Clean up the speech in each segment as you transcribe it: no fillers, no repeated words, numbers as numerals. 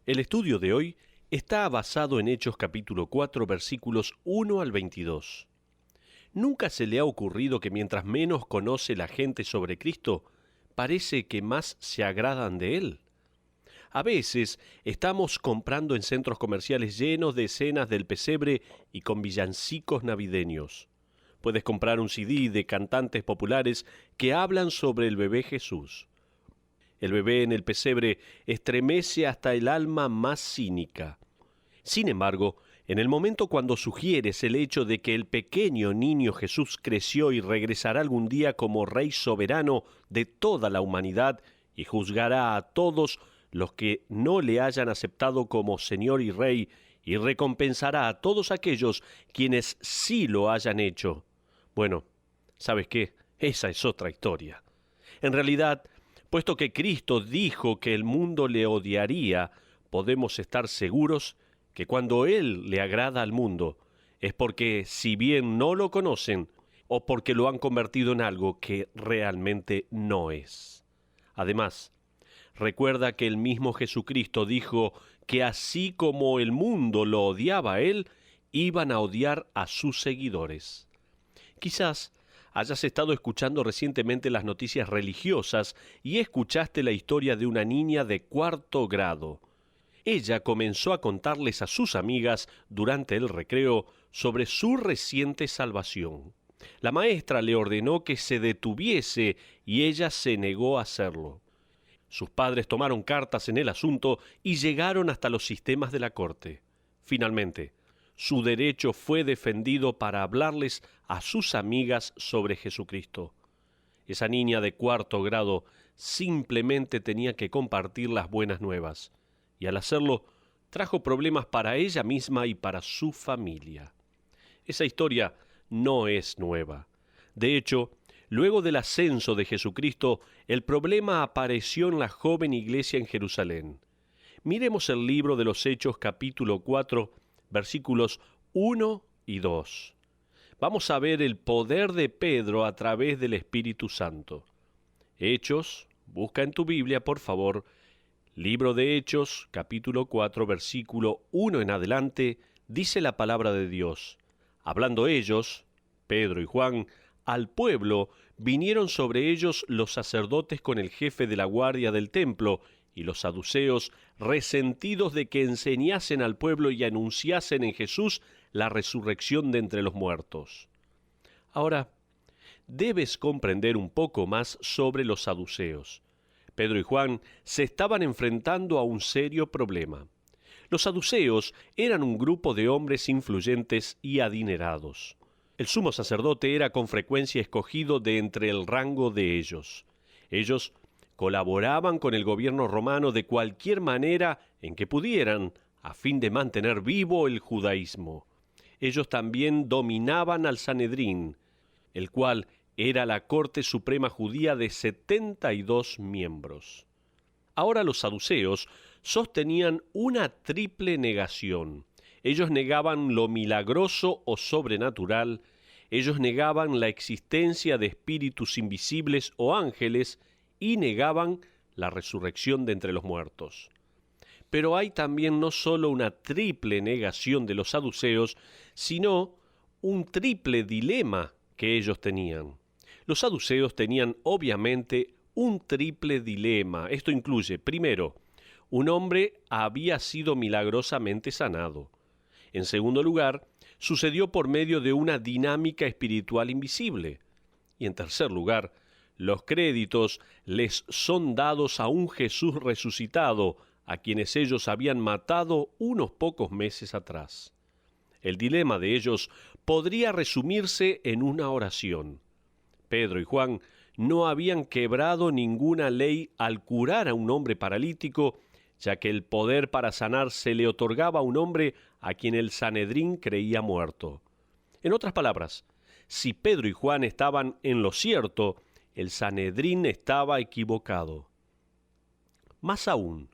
El estudio de hoy está basado en Hechos capítulo 4, versículos 1 al 22. ¿Nunca se le ha ocurrido que mientras menos conoce la gente sobre Cristo, parece que más se agradan de Él? A veces estamos comprando en centros comerciales llenos de escenas del pesebre y con villancicos navideños. Puedes comprar un CD de cantantes populares que hablan sobre el bebé Jesús. El bebé en el pesebre estremece hasta el alma más cínica. Sin embargo, en el momento cuando sugieres el hecho de que el pequeño niño Jesús creció y regresará algún día como Rey soberano de toda la humanidad y juzgará a todos los que no le hayan aceptado como Señor y Rey y recompensará a todos aquellos quienes sí lo hayan hecho. Bueno, ¿sabes qué? Esa es otra historia. En realidad, puesto que Cristo dijo que el mundo le odiaría, podemos estar seguros que cuando Él le agrada al mundo, es porque si bien no lo conocen, o porque lo han convertido en algo que realmente no es. Además, recuerda que el mismo Jesucristo dijo que así como el mundo lo odiaba a Él, iban a odiar a sus seguidores. Quizás hayas estado escuchando recientemente las noticias religiosas y escuchaste la historia de una niña de 4º grado. Ella comenzó a contarles a sus amigas durante el recreo sobre su reciente salvación. La maestra le ordenó que se detuviese y ella se negó a hacerlo. Sus padres tomaron cartas en el asunto y llegaron hasta los sistemas de la corte. Finalmente, su derecho fue defendido para hablarles a sus amigas sobre Jesucristo. Esa niña de 4º grado simplemente tenía que compartir las buenas nuevas, y al hacerlo, trajo problemas para ella misma y para su familia. Esa historia no es nueva. De hecho, luego del ascenso de Jesucristo, el problema apareció en la joven iglesia en Jerusalén. Miremos el libro de los Hechos capítulo 4, versículos 1 y 2. Vamos a ver el poder de Pedro a través del Espíritu Santo. Hechos, busca en tu Biblia, por favor, libro de Hechos, capítulo 4, versículo 1 en adelante, dice la palabra de Dios. Hablando ellos, Pedro y Juan, al pueblo, vinieron sobre ellos los sacerdotes con el jefe de la guardia del templo, y los saduceos, resentidos de que enseñasen al pueblo y anunciasen en Jesús la resurrección de entre los muertos. Ahora, debes comprender un poco más sobre los saduceos. Pedro y Juan se estaban enfrentando a un serio problema. Los saduceos eran un grupo de hombres influyentes y adinerados. El sumo sacerdote era con frecuencia escogido de entre el rango de ellos. Ellos colaboraban con el gobierno romano de cualquier manera en que pudieran, a fin de mantener vivo el judaísmo. Ellos también dominaban al Sanedrín, el cual era la Corte Suprema Judía de 72 miembros. Ahora los saduceos sostenían una triple negación. Ellos negaban lo milagroso o sobrenatural, ellos negaban la existencia de espíritus invisibles o ángeles, y negaban la resurrección de entre los muertos. Pero hay también no solo una triple negación de los saduceos, sino un triple dilema que ellos tenían. Los saduceos tenían obviamente un triple dilema. Esto incluye, primero, un hombre había sido milagrosamente sanado. En segundo lugar, sucedió por medio de una dinámica espiritual invisible. Y en tercer lugar, los créditos les son dados a un Jesús resucitado, a quienes ellos habían matado unos pocos meses atrás. El dilema de ellos podría resumirse en una oración. Pedro y Juan no habían quebrado ninguna ley al curar a un hombre paralítico, ya que el poder para sanar se le otorgaba a un hombre a quien el Sanedrín creía muerto. En otras palabras, si Pedro y Juan estaban en lo cierto, el Sanedrín estaba equivocado. Más aún,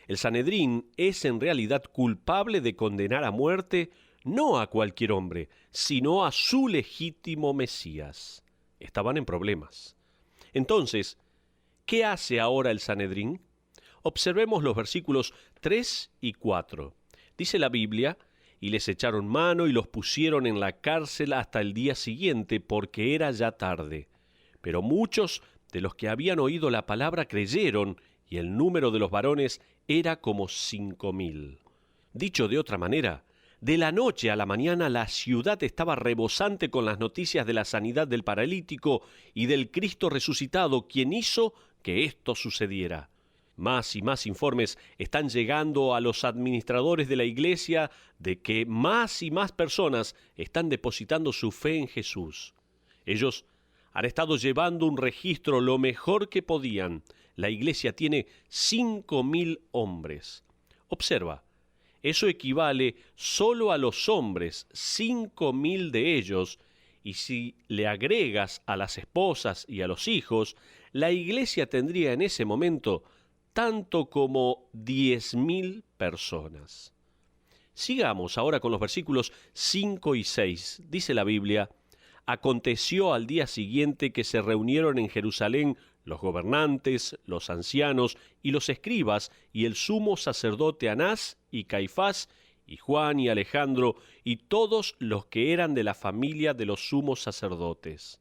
el Sanedrín es en realidad culpable de condenar a muerte no a cualquier hombre, sino a su legítimo Mesías. Estaban en problemas. Entonces, ¿qué hace ahora el Sanedrín? Observemos los versículos 3 y 4. Dice la Biblia: y les echaron mano y los pusieron en la cárcel hasta el día siguiente, porque era ya tarde. Pero muchos de los que habían oído la palabra creyeron, y el número de los varones era como 5.000. Dicho de otra manera, de la noche a la mañana la ciudad estaba rebosante con las noticias de la sanidad del paralítico y del Cristo resucitado, quien hizo que esto sucediera. Más y más informes están llegando a los administradores de la iglesia de que más y más personas están depositando su fe en Jesús. Ellos han estado llevando un registro lo mejor que podían. La iglesia tiene 5.000 hombres. Observa, eso equivale solo a los hombres, 5.000 de ellos, y si le agregas a las esposas y a los hijos, la iglesia tendría en ese momento tanto como 10.000 personas. Sigamos ahora con los versículos 5 y 6. Dice la Biblia: aconteció al día siguiente que se reunieron en Jerusalén los gobernantes, los ancianos y los escribas, y el sumo sacerdote Anás y Caifás, y Juan y Alejandro, y todos los que eran de la familia de los sumos sacerdotes.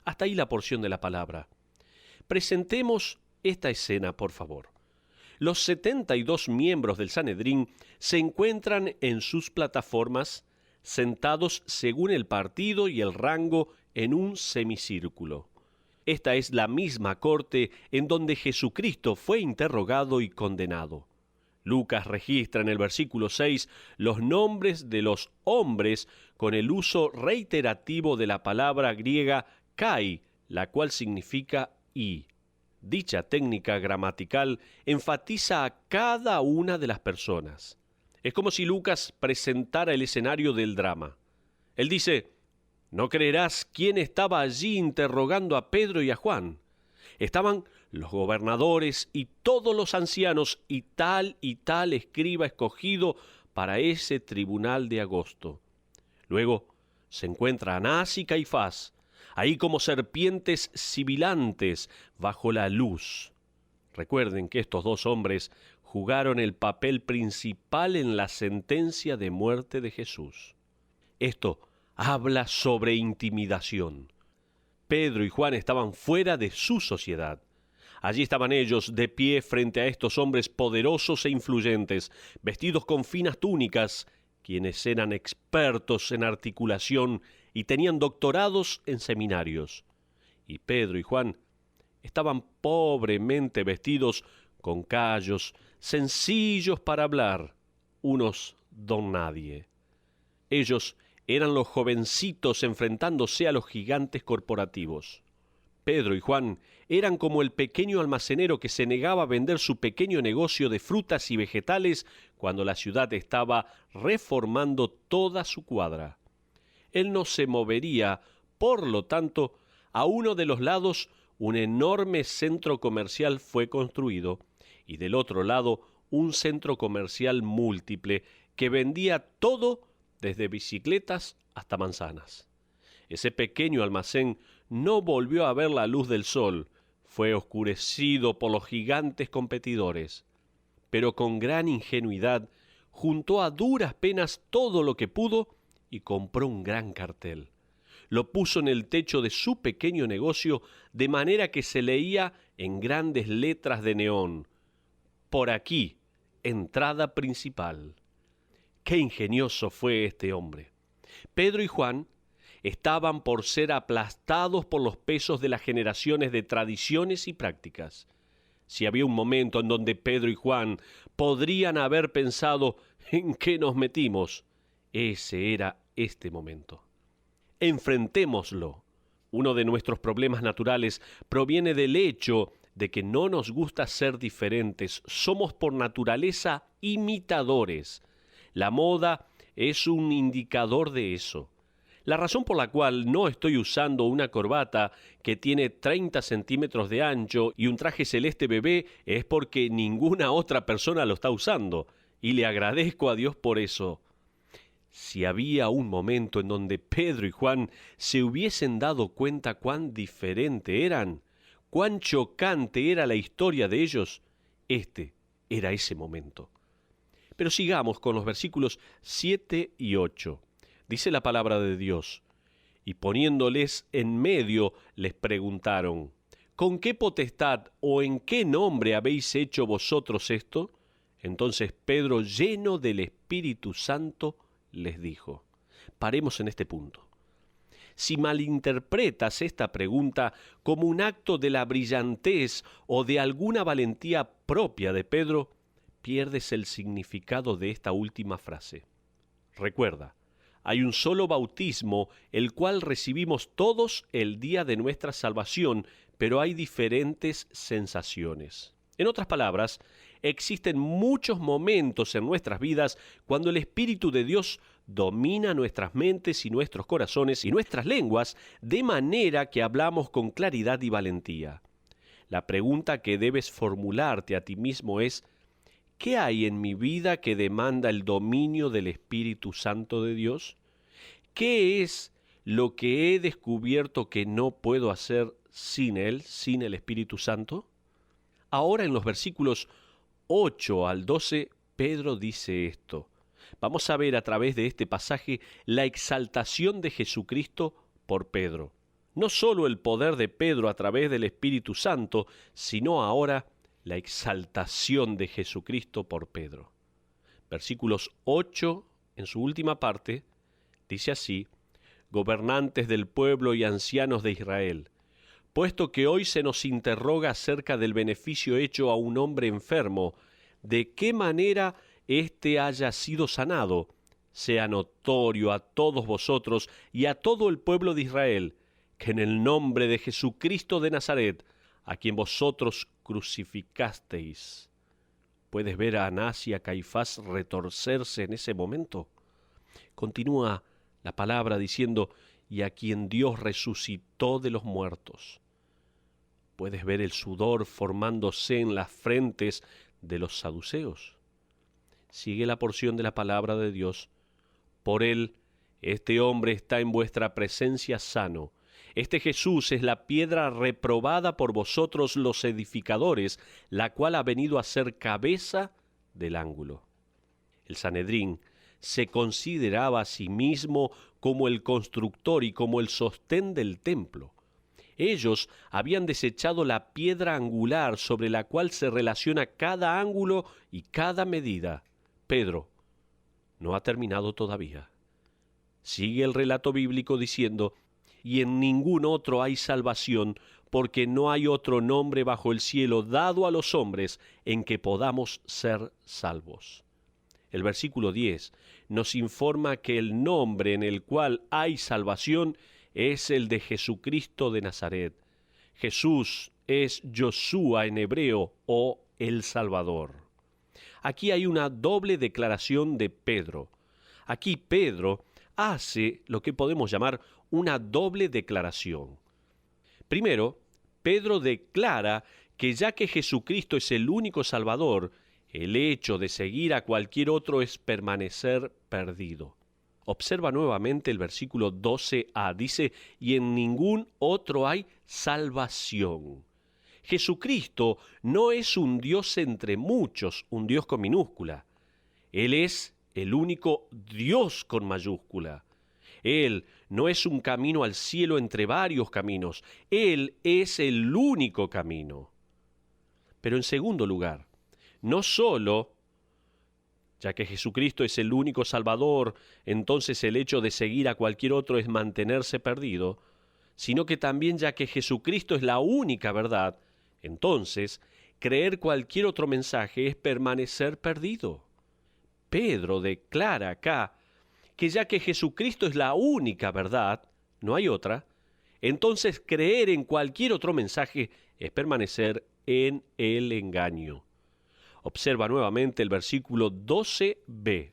Hasta ahí la porción de la palabra. Presentemos esta escena, por favor. Los 72 miembros del Sanedrín se encuentran en sus plataformas, sentados según el partido y el rango en un semicírculo. Esta es la misma corte en donde Jesucristo fue interrogado y condenado. Lucas registra en el versículo 6 los nombres de los hombres con el uso reiterativo de la palabra griega kai, la cual significa y. Dicha técnica gramatical enfatiza a cada una de las personas. Es como si Lucas presentara el escenario del drama. Él dice: no creerás quién estaba allí interrogando a Pedro y a Juan. Estaban los gobernadores y todos los ancianos y tal escriba escogido para ese tribunal de agosto. Luego se encuentra Anás y Caifás, ahí como serpientes sibilantes bajo la luz. Recuerden que estos dos hombres jugaron el papel principal en la sentencia de muerte de Jesús. Esto habla sobre intimidación. Pedro y Juan estaban fuera de su sociedad. Allí estaban ellos de pie frente a estos hombres poderosos e influyentes, vestidos con finas túnicas, quienes eran expertos en articulación y tenían doctorados en seminarios. Y Pedro y Juan estaban pobremente vestidos con callos, sencillos para hablar, unos don nadie. Ellos eran los jovencitos enfrentándose a los gigantes corporativos. Pedro y Juan eran como el pequeño almacenero que se negaba a vender su pequeño negocio de frutas y vegetales cuando la ciudad estaba reformando toda su cuadra. Él no se movería, por lo tanto, a uno de los lados un enorme centro comercial fue construido y del otro lado un centro comercial múltiple que vendía todo desde bicicletas hasta manzanas. Ese pequeño almacén no volvió a ver la luz del sol, fue oscurecido por los gigantes competidores, pero con gran ingenuidad juntó a duras penas todo lo que pudo y compró un gran cartel. Lo puso en el techo de su pequeño negocio de manera que se leía en grandes letras de neón: por aquí, entrada principal. Qué ingenioso fue este hombre. Pedro y Juan estaban por ser aplastados por los pesos de las generaciones de tradiciones y prácticas. Si había un momento en donde Pedro y Juan podrían haber pensado ¿en qué nos metimos?, ese era este momento. Enfrentémoslo. Uno de nuestros problemas naturales proviene del hecho de que no nos gusta ser diferentes. Somos por naturaleza imitadores. La moda es un indicador de eso. La razón por la cual no estoy usando una corbata que tiene 30 centímetros de ancho y un traje celeste bebé es porque ninguna otra persona lo está usando, y le agradezco a Dios por eso. Si había un momento en donde Pedro y Juan se hubiesen dado cuenta cuán diferente eran, cuán chocante era la historia de ellos, este era ese momento. Pero sigamos con los versículos 7 y 8. Dice la palabra de Dios: y poniéndoles en medio, les preguntaron: ¿con qué potestad o en qué nombre habéis hecho vosotros esto? Entonces Pedro, lleno del Espíritu Santo, les dijo. Paremos en este punto. Si malinterpretas esta pregunta como un acto de la brillantez o de alguna valentía propia de Pedro, pierdes el significado de esta última frase. Recuerda, hay un solo bautismo, el cual recibimos todos el día de nuestra salvación, pero hay diferentes sensaciones. En otras palabras, existen muchos momentos en nuestras vidas cuando el Espíritu de Dios domina nuestras mentes y nuestros corazones y nuestras lenguas, de manera que hablamos con claridad y valentía. La pregunta que debes formularte a ti mismo es: ¿qué hay en mi vida que demanda el dominio del Espíritu Santo de Dios? ¿Qué es lo que he descubierto que no puedo hacer sin Él, sin el Espíritu Santo? Ahora en los versículos 8 al 12, Pedro dice esto. Vamos a ver a través de este pasaje la exaltación de Jesucristo por Pedro. No solo el poder de Pedro a través del Espíritu Santo, sino ahora la exaltación de Jesucristo por Pedro. Versículos 8, en su última parte, dice así: gobernantes del pueblo y ancianos de Israel, puesto que hoy se nos interroga acerca del beneficio hecho a un hombre enfermo, de qué manera éste haya sido sanado, sea notorio a todos vosotros y a todo el pueblo de Israel, que en el nombre de Jesucristo de Nazaret, a quien vosotros crucificasteis. ¿Puedes ver a Anás y a Caifás retorcerse en ese momento? Continúa la palabra diciendo: y a quien Dios resucitó de los muertos. ¿Puedes ver el sudor formándose en las frentes de los saduceos? Sigue la porción de la palabra de Dios: por él, este hombre está en vuestra presencia sano. Este Jesús es la piedra reprobada por vosotros los edificadores, la cual ha venido a ser cabeza del ángulo. El Sanedrín se consideraba a sí mismo como el constructor y como el sostén del templo. Ellos habían desechado la piedra angular sobre la cual se relaciona cada ángulo y cada medida. Pedro no ha terminado todavía. Sigue el relato bíblico diciendo: y en ningún otro hay salvación, porque no hay otro nombre bajo el cielo dado a los hombres en que podamos ser salvos. El versículo 10 nos informa que el nombre en el cual hay salvación es el de Jesucristo de Nazaret. Jesús es Yoshua en hebreo, o el Salvador. Aquí hay una doble declaración de Pedro. Aquí Pedro hace lo que podemos llamar una doble declaración. Primero, Pedro declara que ya que Jesucristo es el único Salvador, el hecho de seguir a cualquier otro es permanecer perdido. Observa nuevamente el versículo 12a. Dice: y en ningún otro hay salvación. Jesucristo no es un Dios entre muchos, un Dios con minúscula. Él es el único Dios con mayúscula. Él no es un camino al cielo entre varios caminos. Él es el único camino. Pero en segundo lugar, no solo, ya que Jesucristo es el único Salvador, entonces el hecho de seguir a cualquier otro es mantenerse perdido, sino que también, ya que Jesucristo es la única verdad, entonces creer cualquier otro mensaje es permanecer perdido. Pedro declara acá que ya que Jesucristo es la única verdad, no hay otra, entonces creer en cualquier otro mensaje es permanecer en el engaño. Observa nuevamente el versículo 12b.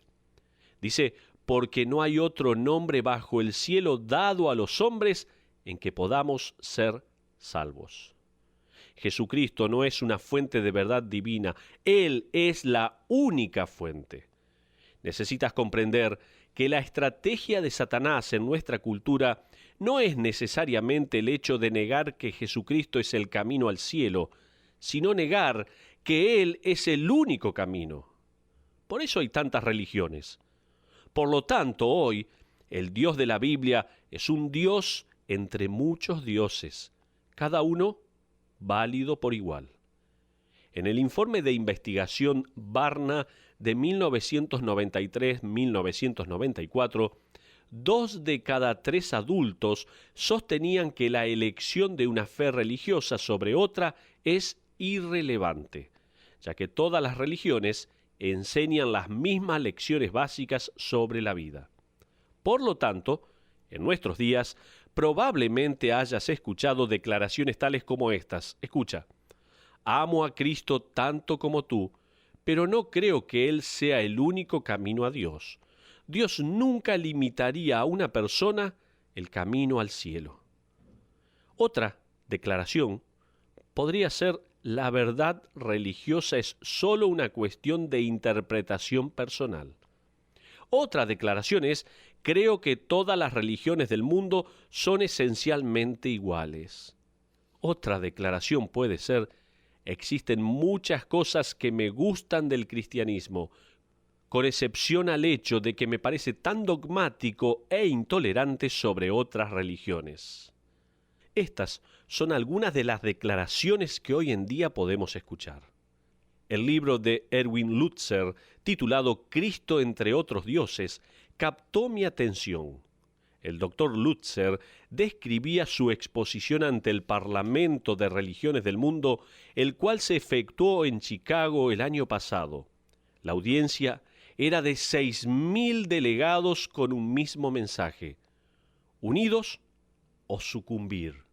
Dice: porque no hay otro nombre bajo el cielo dado a los hombres en que podamos ser salvos. Jesucristo no es una fuente de verdad divina. Él es la única fuente. Necesitas comprender que la estrategia de Satanás en nuestra cultura no es necesariamente el hecho de negar que Jesucristo es el camino al cielo, sino negar que Él es el único camino. Por eso hay tantas religiones. Por lo tanto, hoy, el Dios de la Biblia es un Dios entre muchos dioses, cada uno válido por igual. En el informe de investigación Barna de 1993-1994, 2 de cada 3 adultos sostenían que la elección de una fe religiosa sobre otra es irrelevante, ya que todas las religiones enseñan las mismas lecciones básicas sobre la vida. Por lo tanto, en nuestros días, probablemente hayas escuchado declaraciones tales como estas. Escucha: amo a Cristo tanto como tú, pero no creo que Él sea el único camino a Dios. Dios nunca limitaría a una persona el camino al cielo. Otra declaración podría ser: la verdad religiosa es solo una cuestión de interpretación personal. Otra declaración es: creo que todas las religiones del mundo son esencialmente iguales. Otra declaración puede ser: existen muchas cosas que me gustan del cristianismo, con excepción al hecho de que me parece tan dogmático e intolerante sobre otras religiones. Estas son algunas de las declaraciones que hoy en día podemos escuchar. El libro de Erwin Lutzer, titulado Cristo entre otros dioses, captó mi atención. El doctor Lutzer describía su exposición ante el Parlamento de Religiones del Mundo, el cual se efectuó en Chicago el año pasado. La audiencia era de 6.000 delegados con un mismo mensaje: unidos o sucumbir,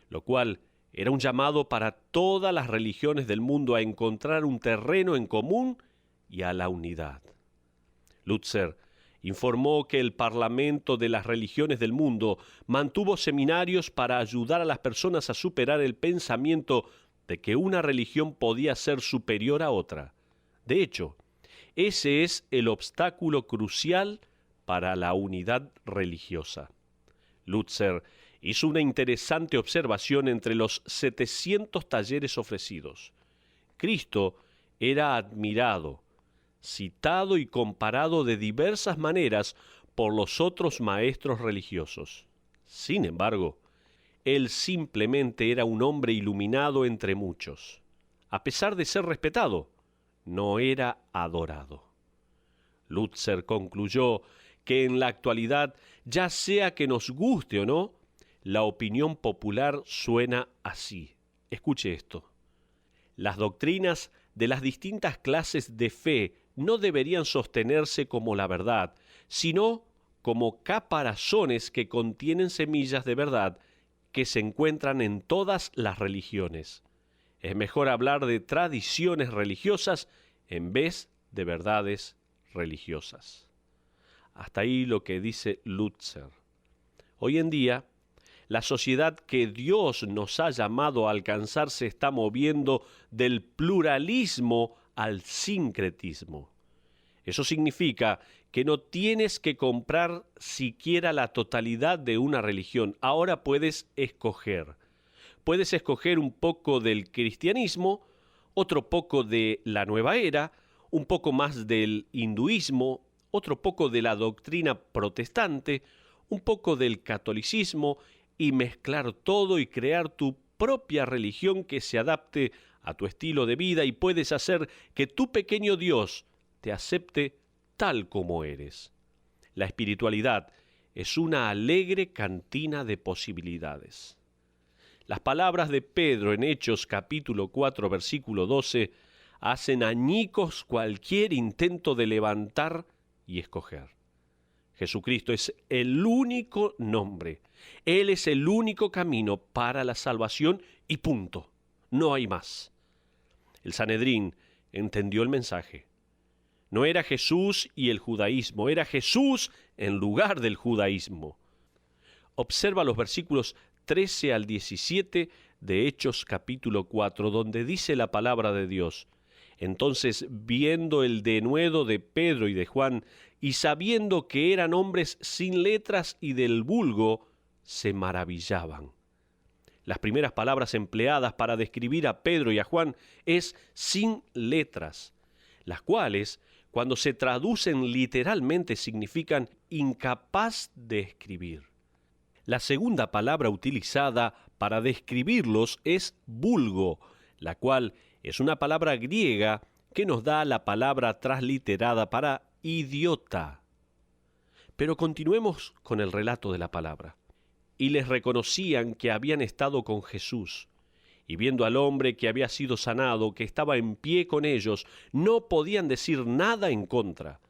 lo cual era un llamado para todas las religiones del mundo a encontrar un terreno en común y a la unidad. Lutzer informó que el Parlamento de las Religiones del Mundo mantuvo seminarios para ayudar a las personas a superar el pensamiento de que una religión podía ser superior a otra. De hecho, ese es el obstáculo crucial para la unidad religiosa. Lutzer hizo una interesante observación entre los 700 talleres ofrecidos. Cristo era admirado, citado y comparado de diversas maneras por los otros maestros religiosos. Sin embargo, él simplemente era un hombre iluminado entre muchos. A pesar de ser respetado, no era adorado. Lutzer concluyó que en la actualidad, ya sea que nos guste o no, la opinión popular suena así. Escuche esto: las doctrinas de las distintas clases de fe no deberían sostenerse como la verdad, sino como caparazones que contienen semillas de verdad que se encuentran en todas las religiones. Es mejor hablar de tradiciones religiosas en vez de verdades religiosas. Hasta ahí lo que dice Lutzer. Hoy en día, la sociedad que Dios nos ha llamado a alcanzar se está moviendo del pluralismo al sincretismo. Eso significa que no tienes que comprar siquiera la totalidad de una religión. Ahora puedes escoger. Puedes escoger un poco del cristianismo, otro poco de la nueva era, un poco más del hinduismo, otro poco de la doctrina protestante, un poco del catolicismo, y mezclar todo y crear tu propia religión que se adapte a tu estilo de vida, y puedes hacer que tu pequeño Dios te acepte tal como eres. La espiritualidad es una alegre cantina de posibilidades. Las palabras de Pedro en Hechos capítulo 4 versículo 12 hacen añicos cualquier intento de levantar y escoger. Jesucristo es el único nombre. Él es el único camino para la salvación y punto. No hay más. El Sanedrín entendió el mensaje. No era Jesús y el judaísmo, era Jesús en lugar del judaísmo. Observa los versículos 13 al 17 de Hechos capítulo 4, donde dice la palabra de Dios: entonces, viendo el denuedo de Pedro y de Juan, y sabiendo que eran hombres sin letras y del vulgo, se maravillaban. Las primeras palabras empleadas para describir a Pedro y a Juan es sin letras, las cuales, cuando se traducen literalmente significan incapaz de escribir. La segunda palabra utilizada para describirlos es vulgo, la cual es una palabra griega que nos da la palabra transliterada para idiota. Pero continuemos con el relato de la palabra. Y les reconocían que habían estado con Jesús, y viendo al hombre que había sido sanado, que estaba en pie con ellos, no podían decir nada en contra.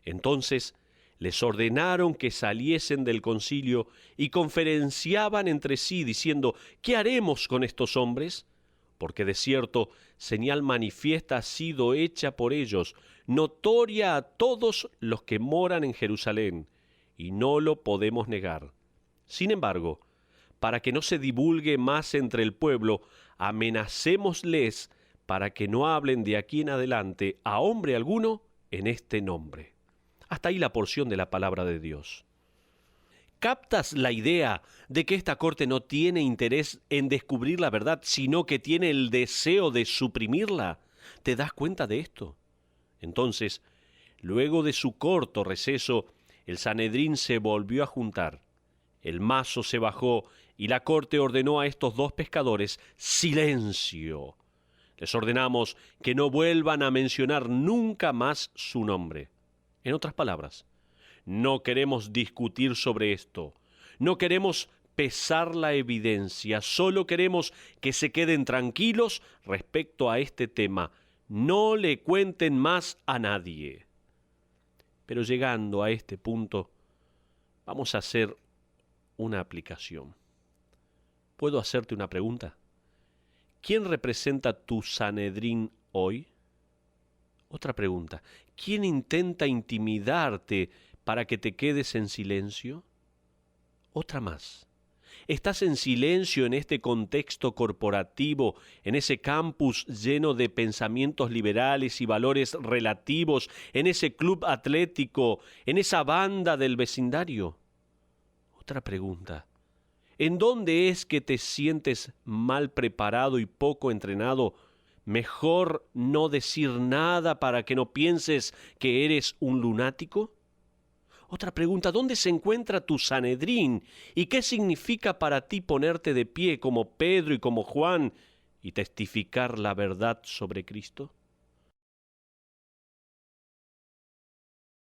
Entonces les ordenaron que saliesen del concilio y conferenciaban entre sí, diciendo: ¿qué haremos con estos hombres? Porque de cierto señal manifiesta ha sido hecha por ellos, notoria a todos los que moran en Jerusalén, y no lo podemos negar. Sin embargo, para que no se divulgue más entre el pueblo, amenacémosles para que no hablen de aquí en adelante a hombre alguno en este nombre. Hasta ahí la porción de la palabra de Dios. ¿Captas la idea de que esta corte no tiene interés en descubrir la verdad, sino que tiene el deseo de suprimirla? ¿Te das cuenta de esto? Entonces, luego de su corto receso, el Sanedrín se volvió a juntar. El mazo se bajó y la corte ordenó a estos dos pescadores: ¡silencio! Les ordenamos que no vuelvan a mencionar nunca más su nombre. En otras palabras, no queremos discutir sobre esto, no queremos pesar la evidencia, solo queremos que se queden tranquilos respecto a este tema. No le cuenten más a nadie. Pero llegando a este punto, vamos a hacer una aplicación. ¿Puedo hacerte una pregunta? ¿Quién representa tu Sanedrín hoy? Otra pregunta. ¿Quién intenta intimidarte para que te quedes en silencio? Otra más. ¿Estás en silencio en este contexto corporativo, en ese campus lleno de pensamientos liberales y valores relativos, en ese club atlético, en esa banda del vecindario? Otra pregunta. ¿En dónde es que te sientes mal preparado y poco entrenado? ¿Mejor no decir nada para que no pienses que eres un lunático? Otra pregunta. ¿Dónde se encuentra tu Sanedrín? ¿Y qué significa para ti ponerte de pie como Pedro y como Juan y testificar la verdad sobre Cristo?